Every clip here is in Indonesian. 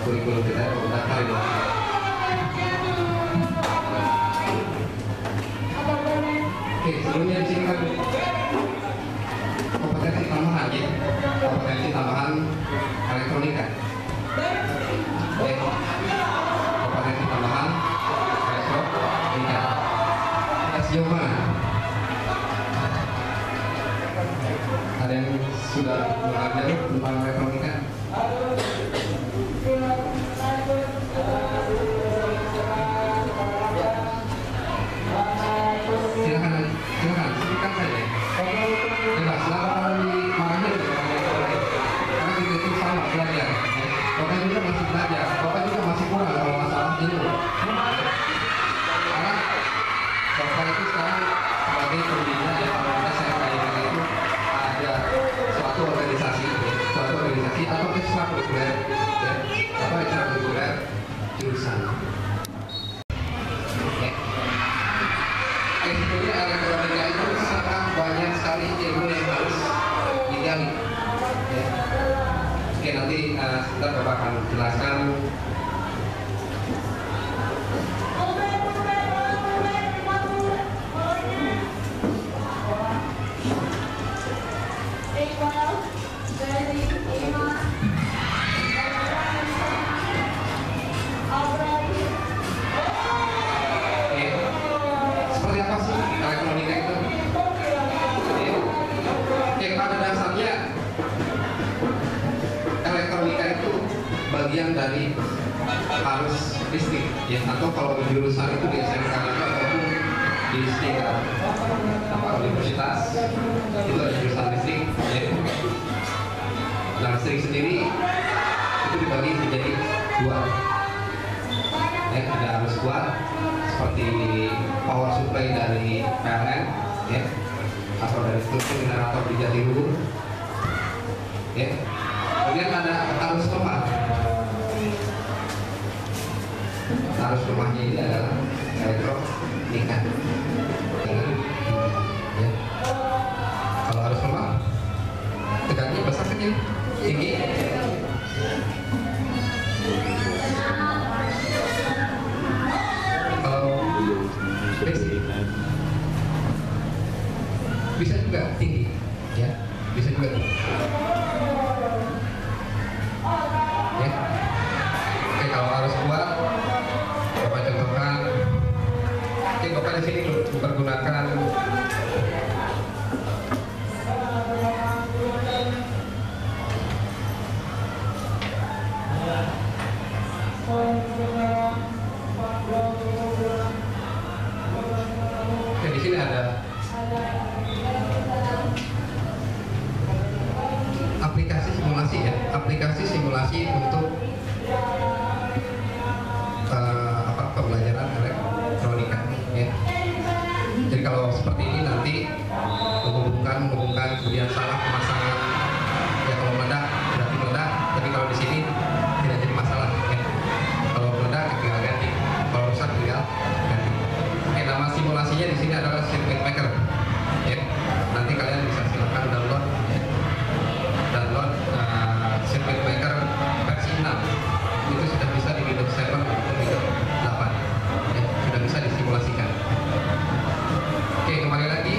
kurikulum kita udah kali ini. Oke, sebelumnya di sini kan kompetensi tambahan ya, kompetensi tambahan elektronika. Oke, kompetensi tambahan elektronika. Sejauh mana? Ada yang sudah belajar tentang elektronika? Silakan, sebutkan saja. Jelas, silakan dimarahin karena kita itu sama belajar. Bapak juga masih belajar, Bapak juga masih kurang kalau masalah ini. Karena Bapak itu sekarang sebagai pembina ya, kalau kita saya kaitkan itu ada suatu organisasi atau ekstrakurikuler, ya, atau ekstrakurikuler jurusan. Sebetulnya elektronika itu sangat banyak sekali ilmu yang harus digali. Ya. Oke, nanti sebentar Bapak akan jelaskan. Elektronika itu pada dasarnya elektronika itu bagian dari arus listrik ya, atau kalau jurusan itu di SMK itu ataupun di sekitar universitas itu ada jurusan listrik ya. Nah, listrik sendiri itu dibagi menjadi dua ya, ada arus kuat seperti power supply dari PLN ya, atau dari struktur generator di Jatiluhur ya. Kemudian ada arus lemah. Arus lemahnya ini adalah elektronika ya. Kalau arus lemah tegangannya besar kecil tinggi. Bisa juga tinggi ya, bisa juga tinggi ya. Oke, kalau harus kuat Bapak contohkan. Oke, Bapak di sini mempergunakan di sini ada aplikasi simulasi ya, aplikasi simulasi untuk pembelajaran elektronika ya. Jadi kalau seperti ini nanti menghubungkan kemudian salah pemasangan ya, kalau meledak berarti meledak, tapi kalau di sini tidak jadi masalah ya. Kalau meledak tinggal ganti, kalau rusak tinggal ganti. Oke, nama simulasinya di sini adalah Circuit Maker ya. Nanti kalian bisa silakan download ya. Circuit Maker versi 6 itu sudah bisa di Windows 7 maupun Windows 8 ya, sudah bisa disimulasikan. Oke, kembali lagi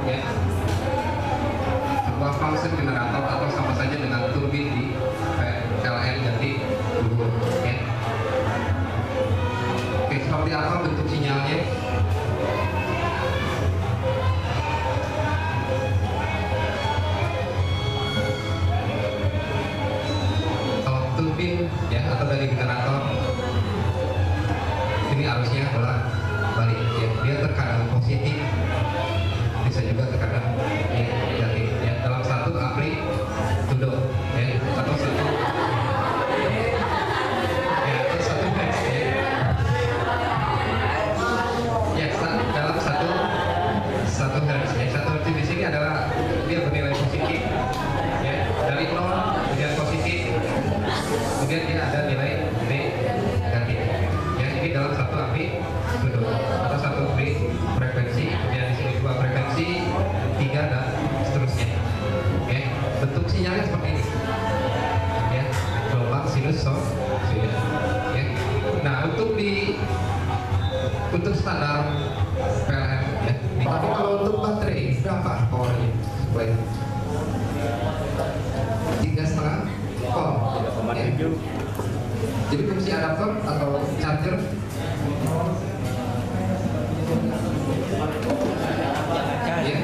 ya. Sebuah function generator atau sama saja dengan turbin di PLN Jati Luhur, ya. Oke, seperti apa bentuk sinyalnya? Kalau turbin ya atau dari generator ini arusnya bolak balik ya, dia terkadang positif, bisa juga terkadang negatif ya, dalam satu amplitudo ya, atau satu ya, atau satu hertz ya, ya dalam satu hertz ya. Satu hertz di sini adalah dia bernilai positif ya, dari 0 kemudian positif, kemudian dia ada nilai negatif ya. Ini dalam satu amplitudo atau satu frekuensi, kemudian di sini 2 frekuensi, 3 dan seterusnya ya. Bentuk sinyalnya seperti ini ya, gelombang sinusoida ya. Nah, untuk standar PLN ya. Tapi kalau untuk baterai berapa powernya? Baik, 3,5 volt ya. Jadi fungsi adaptor atau charger ya,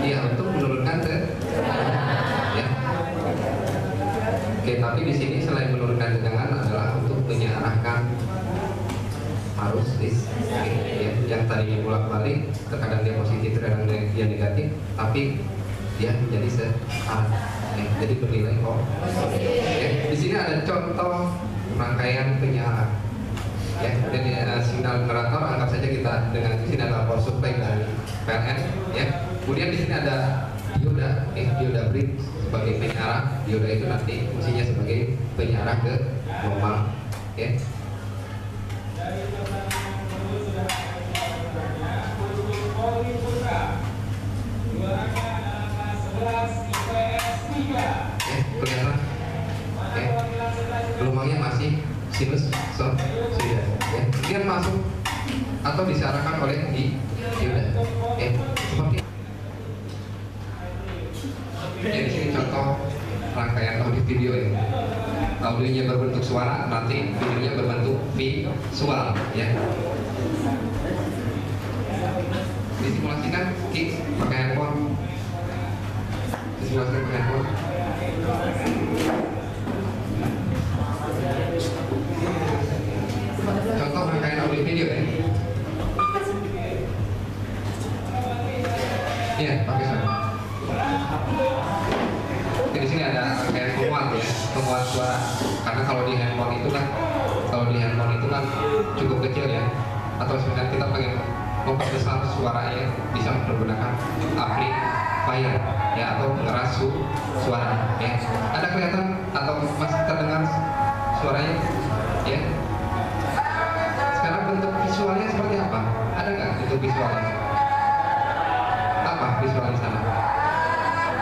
iya, untuk menurunkan ya. Oke, tapi di sini selain menurunkan tegangan adalah untuk mengarahkan arus listrik ya, yang tadinya bolak-balik, terkadang dia positif, terkadang dia negatif, tapi dia menjadi searah ya, jadi bernilai ya. Di sini ada contoh rangkaian penyiaran ya, dan sinyal generator anggap saja kita dengan di sini ada power supply dari PLN ya. Kemudian di sini ada dioda dioda bridge sebagai penyarah. Dioda itu nanti fungsinya sebagai penyarah ke gelombang ya. Kelihatan ya, gelombangnya masih sinusoida ya. Kemudian masuk atau diarahkan oleh dioda ya, seperti ya. Di sini contoh rangkaian audio video ya. Audionya berbentuk suara, nanti videonya berbentuk visual ya. Disimulasikan pakai handphone. Disimulasikan pakai handphone. Contoh rangkaian audio video ya. Iya, pakai suara. Di sini ada rangkaian penguat ya, penguat suara. Karena kalau di handphone itu kan cukup kecil ya. Atau sebenarnya kita pengen memperbesar suaranya, bisa menggunakan amplifier ya, atau pengeras suara ya. Ada kelihatan atau masih terdengar suaranya ya? Sekarang bentuk visualnya seperti apa? Ada nggak bentuk visualnya? Apa visual di sana?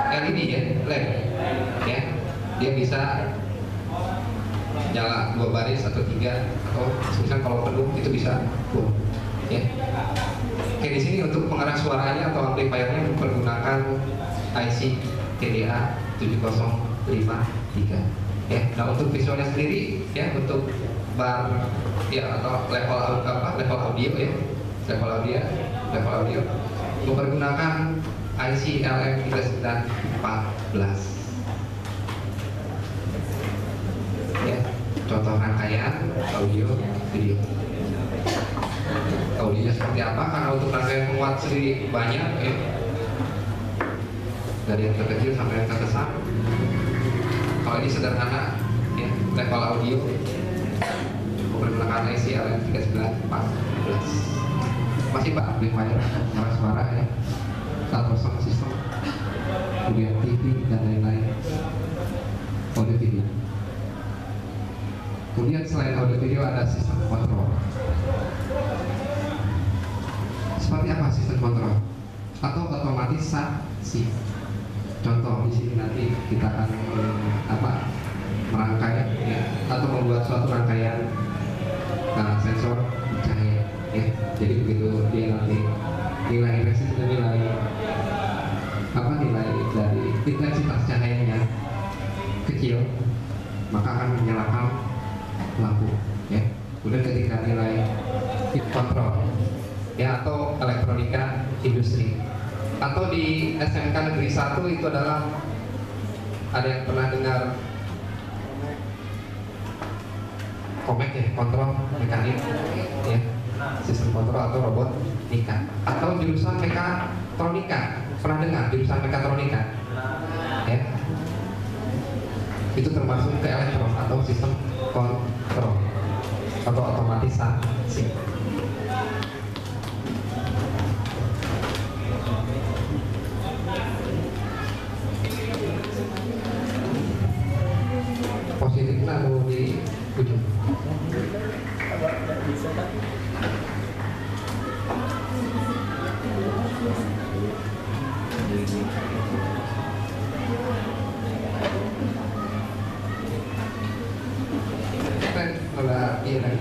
LED ya, LED ya. Dia bisa nyala 2 baris atau 3, atau misalnya kalau penuh itu bisa full ya. Oke, di sini untuk pengeras suaranya atau amplifiernya menggunakan IC TDA 7053 ya. Nah, untuk visualnya sendiri ya, untuk bar ya atau level audio ya, level audio menggunakan IC LM3914 ya. Contoh rangkaian audio video. Audionya seperti apa? Karena untuk rangkaian penguat sendiri banyak ya, dari yang terkecil sampai yang terbesar. Kalau ini sederhana ya, level audio menggunakan IC LM3914. Masih Pak amplifier, suara ya, atau sound system, kemudian TV dan lain-lain, audio video. Kemudian selain audio video ada sistem kontrol. Seperti apa sistem kontrol? Atau otomatisasi. Contoh di sini nanti kita akan merangkai ya, atau membuat suatu rangkaian sensor cahaya ya. Jadi begitu dia nanti nilai resisten dan nilai kecil, maka akan menyalakan lampu, ya. Kemudian ketika nilai kontrol, ya, atau elektronika industri, atau di SMK Negeri 1 itu adalah, ada yang pernah dengar Komek ya, kontrol mekanik, ya, sistem kontrol atau robotika, atau jurusan mekatronika, pernah dengar jurusan mekatronika, ya, itu termasuk ke elektron atau sistem kontrol atau otomatisasi. Positif lalu di ujung. Udah iya lagi.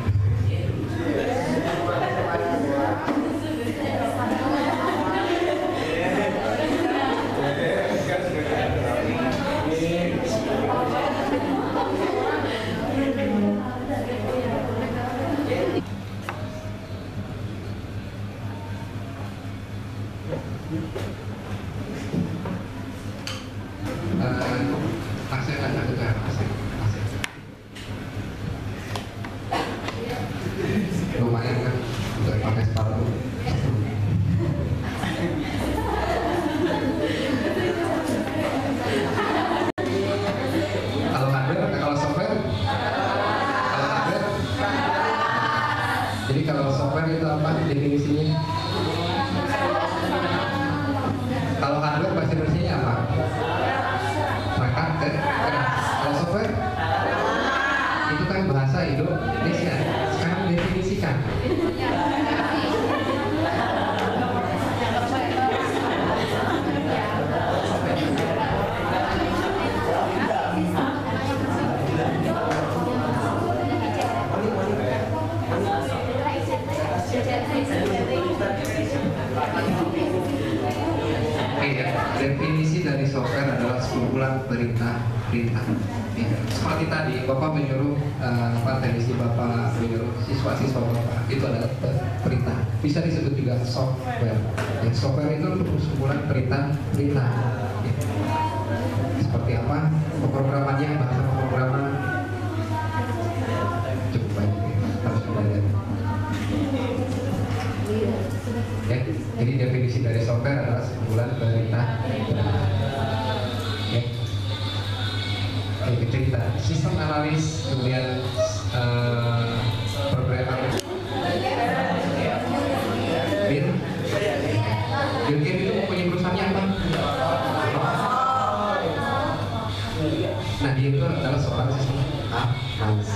Lumayan kan untuk pakai sepatu. Kalau hardware, kalau software, jadi kalau software itu apa definisinya? Kalau hardware bahasa Indonesianya apa? Perangkat keras. Kalau software itu kan bahasa Indonesia. Sekarang definisikan. Definisi dari software adalah sekumpulan perintah. Ya. Seperti tadi, Bapak menyuruh teknisi Bapak menyuruh siswa-siswa Bapak, itu adalah perintah. Bisa disebut juga software. Ya, software itu sekumpulan perintah. Ya. Seperti apa pemrogramannya, bahasa pemrograman cukup banyak ya, harus belajar. Ya, jadi definisi dari software adalah sekumpulan perintah. Ya. Oke, cerita sistem analis, kemudian programmer. Bill Gates itu punya perusahaannya apa? Nah, dia itu adalah seorang sistem analis.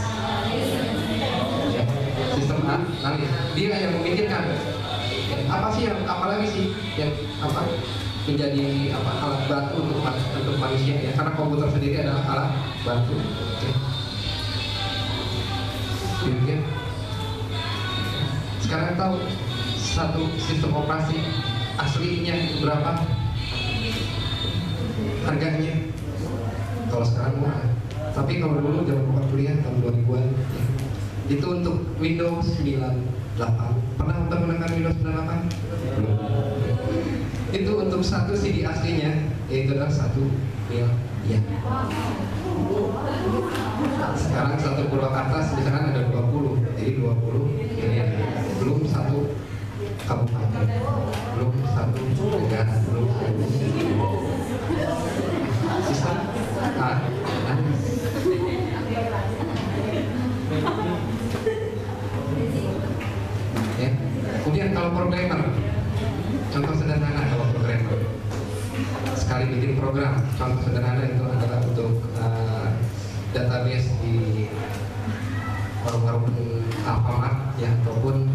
Ya, sistem analis. Dia yang memikirkan apa sih yang, apalagi sih yang apa menjadi alat bantu untuk manusia ya, karena komputer sendiri adalah alat bantu. Ya. Sekarang tahu satu sistem operasi aslinya berapa harganya? Kalau sekarang murah, tapi kalau dulu zaman buka kuliah tahun 2000-an ya, itu untuk Windows 98. Pernah menggunakan Windows 98? Belum. Itu untuk satu CD aslinya, yaitu adalah 1 miliar. Sekarang satu Purwakarta misalkan ada 20, jadi 20 miliar. Belum satu kabupaten, belum satu negara, belum satu sistem ya. Kemudian kalau programmer, contoh sederhana kalau programmer sekali bikin program, contoh sederhana itu adalah untuk database di warung-warung Alfamart ya, ataupun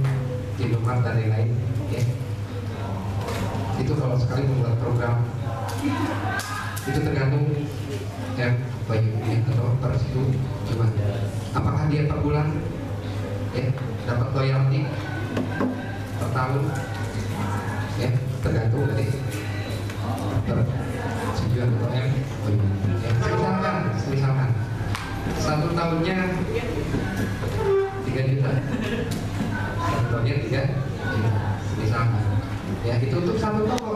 di Indomaret dan lain-lain ya. Itu kalau sekali membuat program itu tergantung ya baiknya atau per situ cuma apakah dia per bulan ya dapat royalti per tahun ya, tergantung dari per sejuan atau ya. Misalkan tahunnya 3 juta. 1 tahunnya 3 juta. Misalkan. Ya itu untuk 1 toko.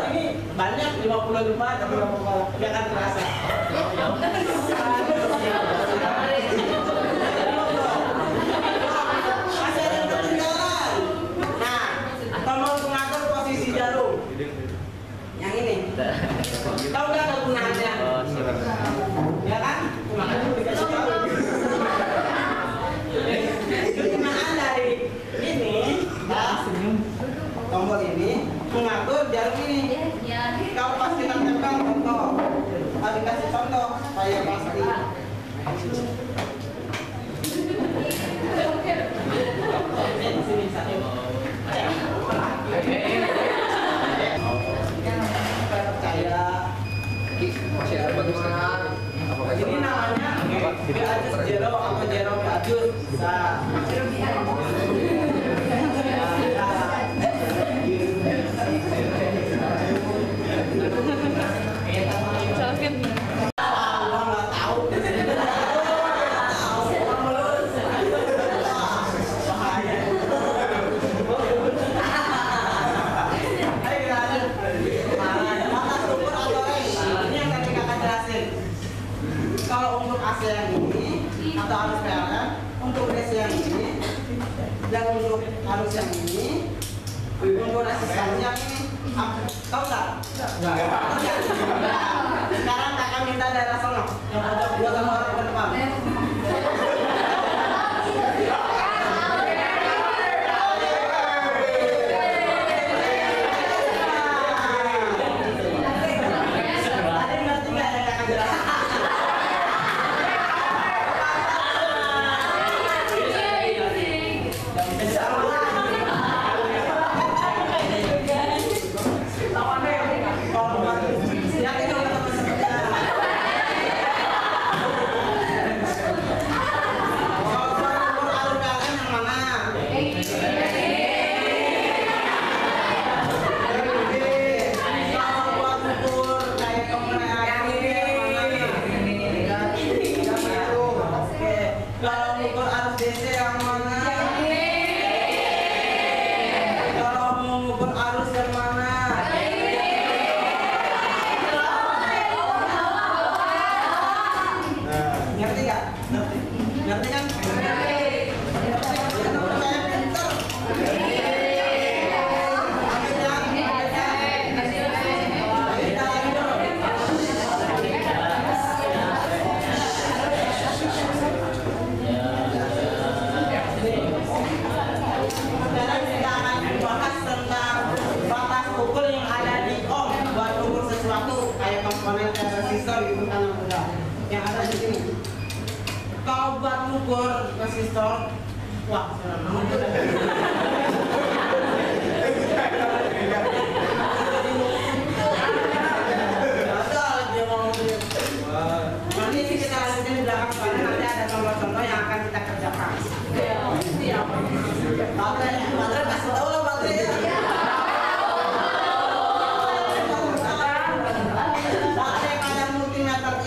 Ini banyak 55 tapi nggak akan terasa. Masih ada yang ketinggalan. Nah, tombol pengatur posisi jarum. Yang ini. Tahu nggak kegunaannya? Ya kan? Makanya dikasih tahu. Kegunaan dari ini, tombol ini mengatur jarum ini. Kalau pas kita tekan contoh, dikasih contoh supaya pasti. Ini sini satu. Percaya. Masih ada bagus kan? Ini namanya Beajus Jero atau Jero Beajus. Kalau untuk AC yang ini atau arus PLN, untuk DC yang ini dan untuk arus yang ini, untuk resistansi yang ini, tahu nggak? Sekarang kakak minta daerah sono yang ada 2 sama orang ke depan. Kalau mengukur arus DC yang mana? Kalau mengukur arus yang mana? Ngerti nggak? Ngerti kan? Komponen resistor itu kan yang ada di sini. Kalau buat mengukur resistor, wah, nanti kita lanjutin di belakang karena nanti ada contoh-contoh yang akan kita kerjakan. Baterai kasih tahu lah baterai.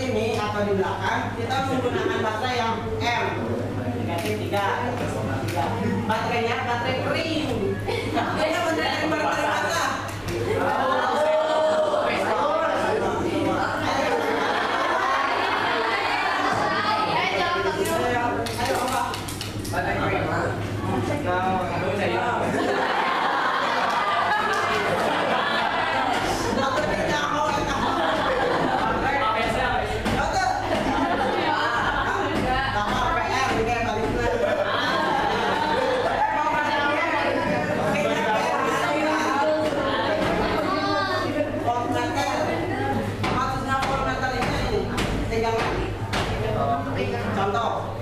Ini atau di belakang kita menggunakan baterai yang M -3. Baterainya baterai kering. Ini baterai basah. Ayo apa? Baterai kering. Contoh,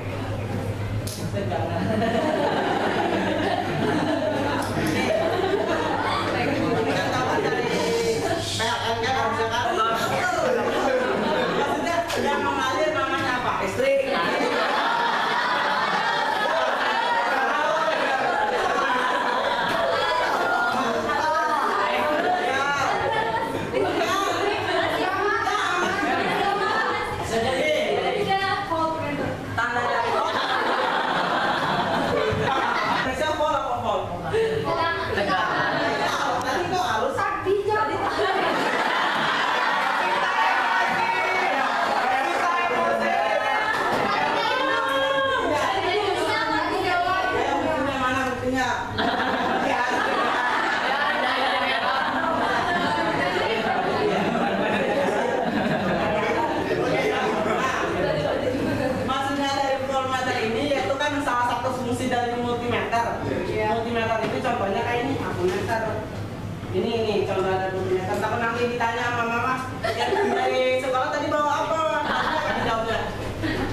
Ini contoh ada dokumen. Takut nanti ditanya sama mama, yang dari sekolah tadi bawa apa? Tadi jawabnya,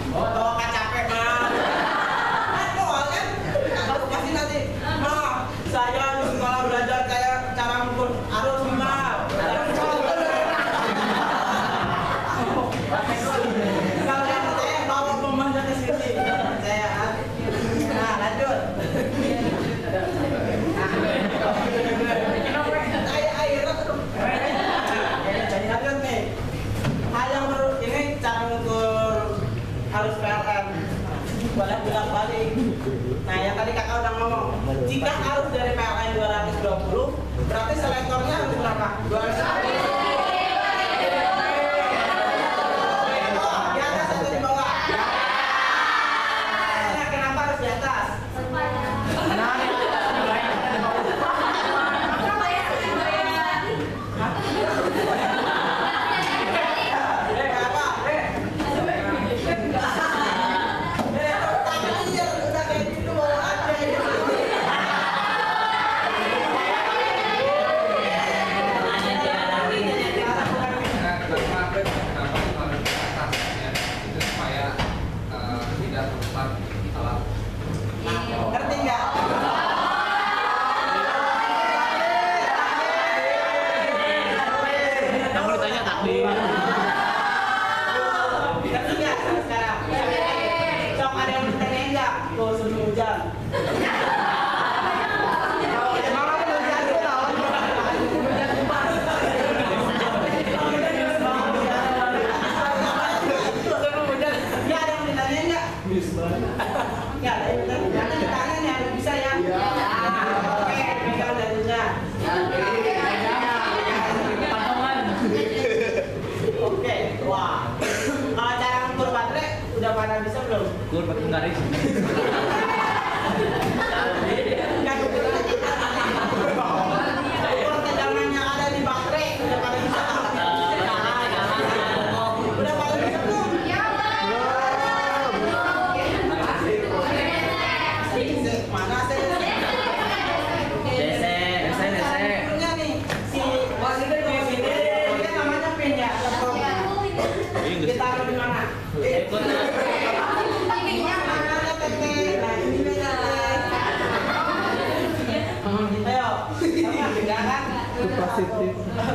bawa KCP mah. Bawa kan? Aku pasti nanti, ma, saya di sekolah belajar kayak cara mengukur arus mah. Kalau yang saya bawa pemahnya ke sini, saya. Nah, lanjut. Lanjut nih. Hal yang ini cara mengukur harus PLN. Bolak balik. Nah, yang tadi kakak udah ngomong. Jika harus dari PLN 220, berarti selektornya harus berapa? 200. Di atas atau di bawah? Kenapa harus di atas? Ngerti nggak? Kamu ditanya takdir. Ngerti nggak sekarang? Sok ada yang bertanya nggak? Tuh sebelum hujan. Nggak ada yang ditanya nggak? Nggak ada yang ditanya. Jangan ditanya nih, harus bisa ya. Oke, pegang datunya. Oke, wah. Kalau cara ngukur baterai udah pada bisa belum? Gue pakai garis. Nggak ukur tegangan yang ada di baterai udah pada bisa. Udah pada bisa belum? Mana sih? Punya nih si wasit itu ini kan namanya pin ya. Ditaruh di mana? Mana teteh? Nah ini beda. Ayo, sama beda kan? Positif. Nah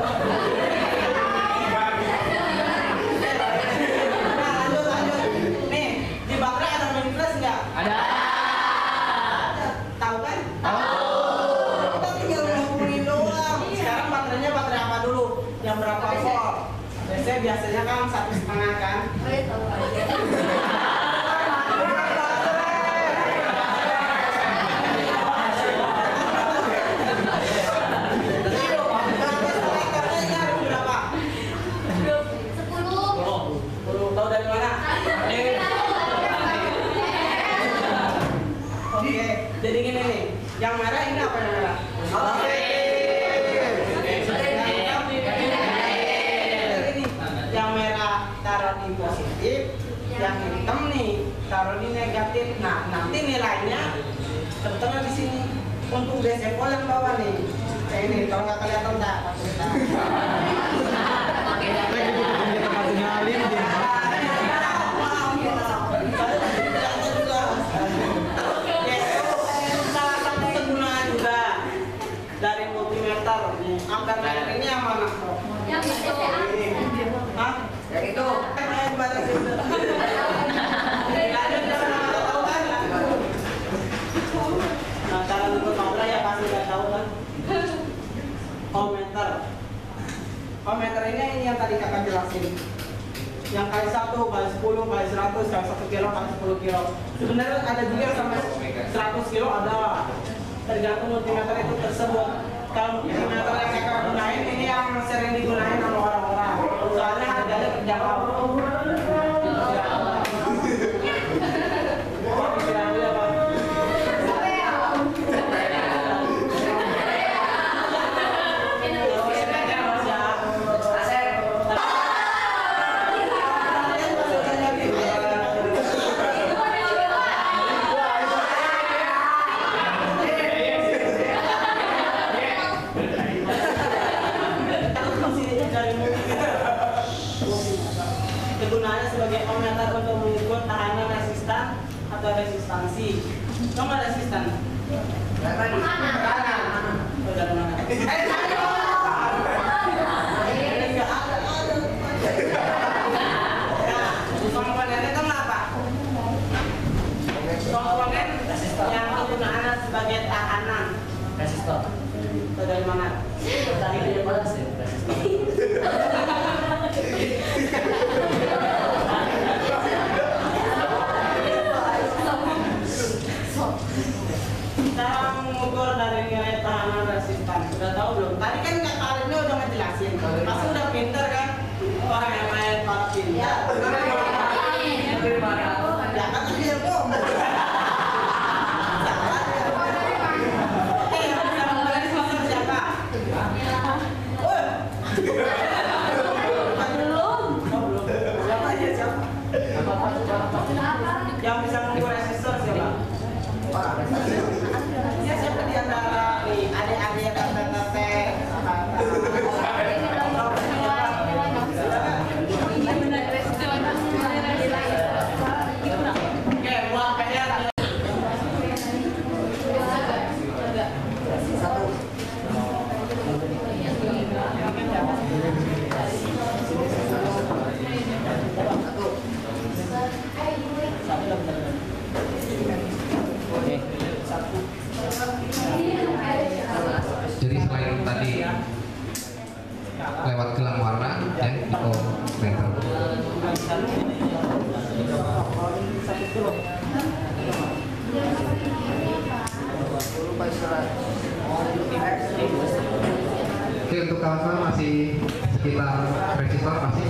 lanjut. Nih di baterai ada main plus nggak? Ada. Tahu kan? Kita tinggal ngomongin doang. Sekarang baterainya baterai apa dulu? Yang berapa volt? Biasanya kan 1,5 kan? Tahu dari mana? Oke, jadi gini nih. Yang merah ini apa yang merah? Yang merah taruh di positif, yang hitam nih taruh di negatif. Nah, nanti nilainya tertera di sini. Untuk DC pol yang bawah nih. Kayak ini, kalau nggak kelihatan tak? Salah satu kegunaan juga dari multimeter. Angka ini yang mana? Yang itu. Hah? Yang itu. Nah, cara untuk baterai ya pasti udah tahu kan? Ohmmeter ini yang tadi kakak jelasin. Yang kali 1, kali 10, kali 100, kali 1 kilo, kali 10 kilo. Sebenarnya ada juga yang sampai 100 kilo ada. Tergantung multimeter itu tersebut. Kalau multimeter yang kakak gunain ini yang sering digunain sama orang-orang. Soalnya harganya terjangkau. resistansi. Coba resistan. Kanan. Oh, dari mana? Komponen itu apa? Komponen yang kegunaannya sebagai tahanan. Resistor. Itu dari mana? Dari mana sih? Cara mengukur dari nilai tahanan resistan. Sudah tahu belum? Tadi kan Kak Tarifnya udah ngejelasin. Pasti udah pinter kan? Orang yang main kalau pinter. Ya kan tadi ya Bu. Oke, yang bisa memulai sponsor siapa? Oh, belum. Siapa aja siapa? Yang bisa mengukur resistor siapa? Ya siapa di antara nih adik-adik yang tante-tante oke, buat PR Jadi selain tadi lewat gelang warna ya, meter. Oke, untuk kawan-kawan masih sekitar resistor masih.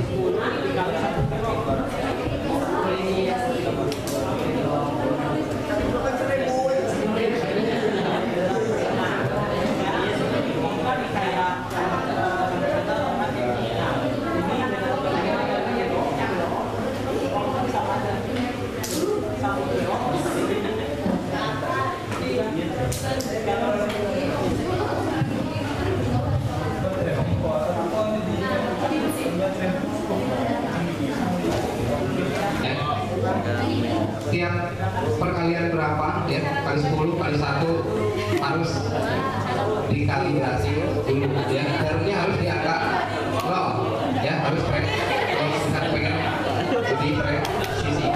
Tiap perkalian berapa ya, kali 10 kali 1 harus dikalibrasi dulu ya, jarumnya harus di angka 0 ya, harus bukan pengen di presisi.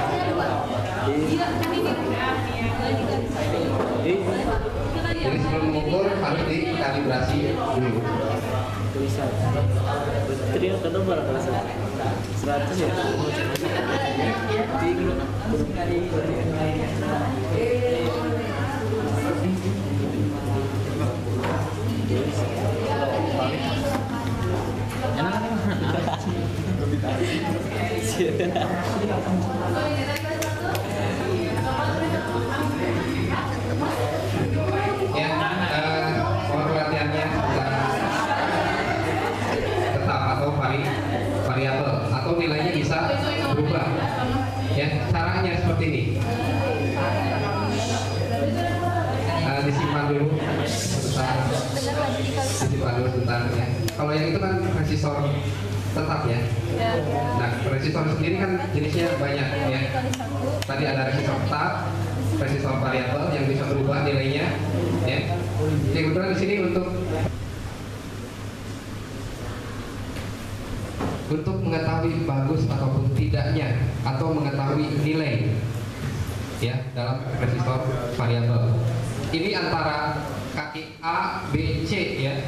Jadi sebelum mengukur harus dikalibrasi dulu. Tulisan. Tadi yang kedua berapa tulisan? 100 ya? Ya, pola pelatihannya tetap atau variabel atau nilainya bisa berubah. Ya, caranya seperti ini. Disimpan dulu sebentar ya. Kalau yang itu kan resistor tetap ya. Nah, resistor sendiri kan jenisnya banyak ya. Tadi ada resistor tetap, resistor variabel yang bisa berubah nilainya ya. Jadi kebetulan di sini untuk mengetahui bagus ataupun tidaknya atau mengetahui nilai ya dalam resistor variabel. Ini antara kaki A, B, C ya.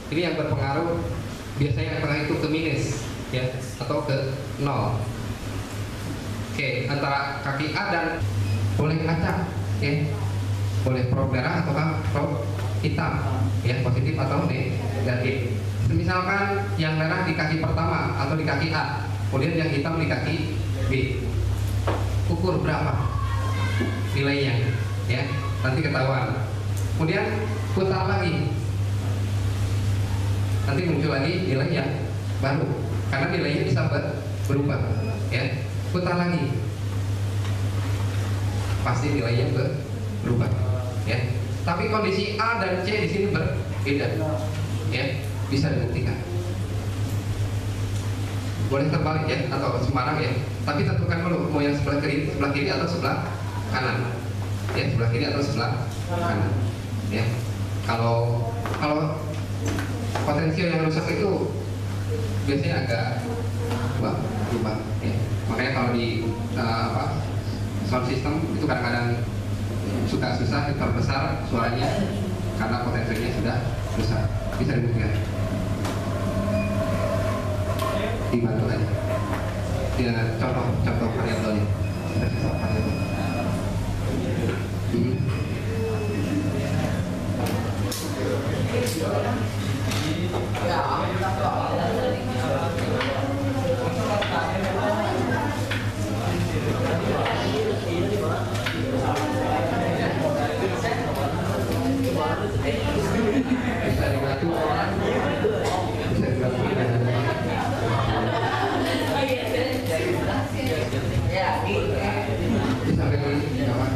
Ini yang berpengaruh biasanya antara itu ke minus ya atau ke 0. Oke, antara kaki A dan boleh acak ya. Boleh probe merah atau probe hitam ya, positif atau negatif. Misalkan yang merah di kaki pertama atau di kaki A, kemudian yang hitam di kaki B. Ukur berapa nilainya ya, nanti ketahuan. Kemudian putar lagi, nanti muncul lagi nilai yang baru karena nilainya bisa berubah ya. Putar lagi, pasti nilainya berubah ya. Tapi kondisi A dan C di sini berbeda ya, bisa dibuktikan. Boleh terbalik ya atau sembarang ya, tapi tentukan dulu mau yang sebelah kiri atau sebelah kanan, ya sebelah kiri atau sebelah kanan, ya. Kalau potensial yang rusak itu biasanya agak berubah, ya. Makanya kalau di sound system itu kadang-kadang suka susah terbesar suaranya karena potensinya sudah rusak. Bisa dibuktikan, dibantu aja. Ya, contoh variabelnya. Bisa dibantu orang, bisa dibantu bisa beri jawab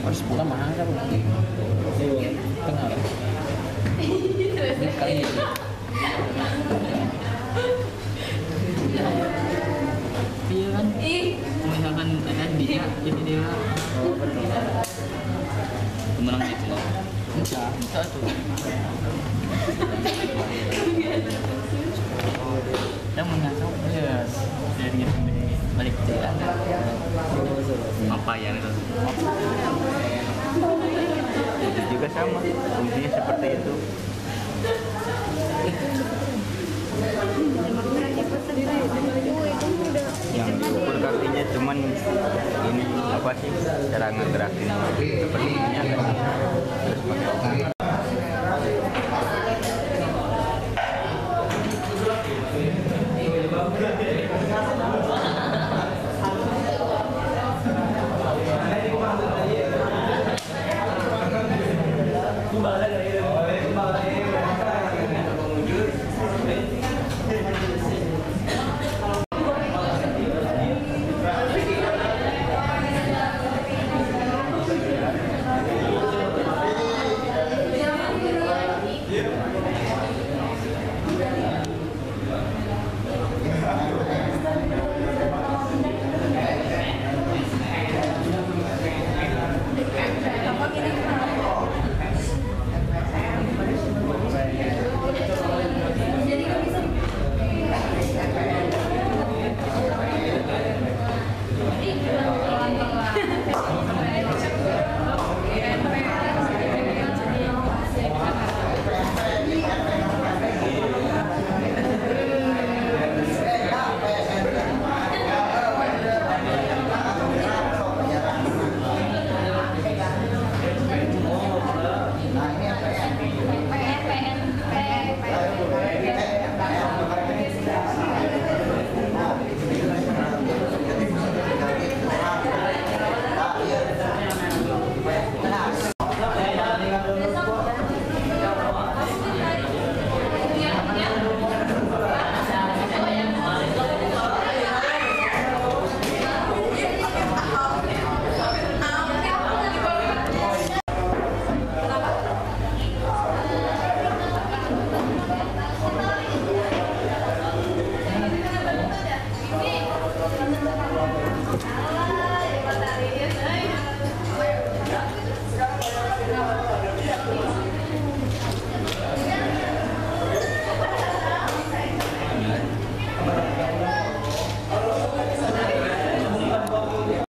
harus pulang mahal kan? Tengah. Ini kali ini. Iya kan? Misalkan dia, jadi dia. Oh betul. Menang itu loh. Enggak tuh. Yang mengasau ya dari balik jalan. Apa yang itu? Itu juga sama, fungsinya seperti itu. Yang diukur kakinya cuman ini apa sih cara ngegerakin seperti ini terus pakai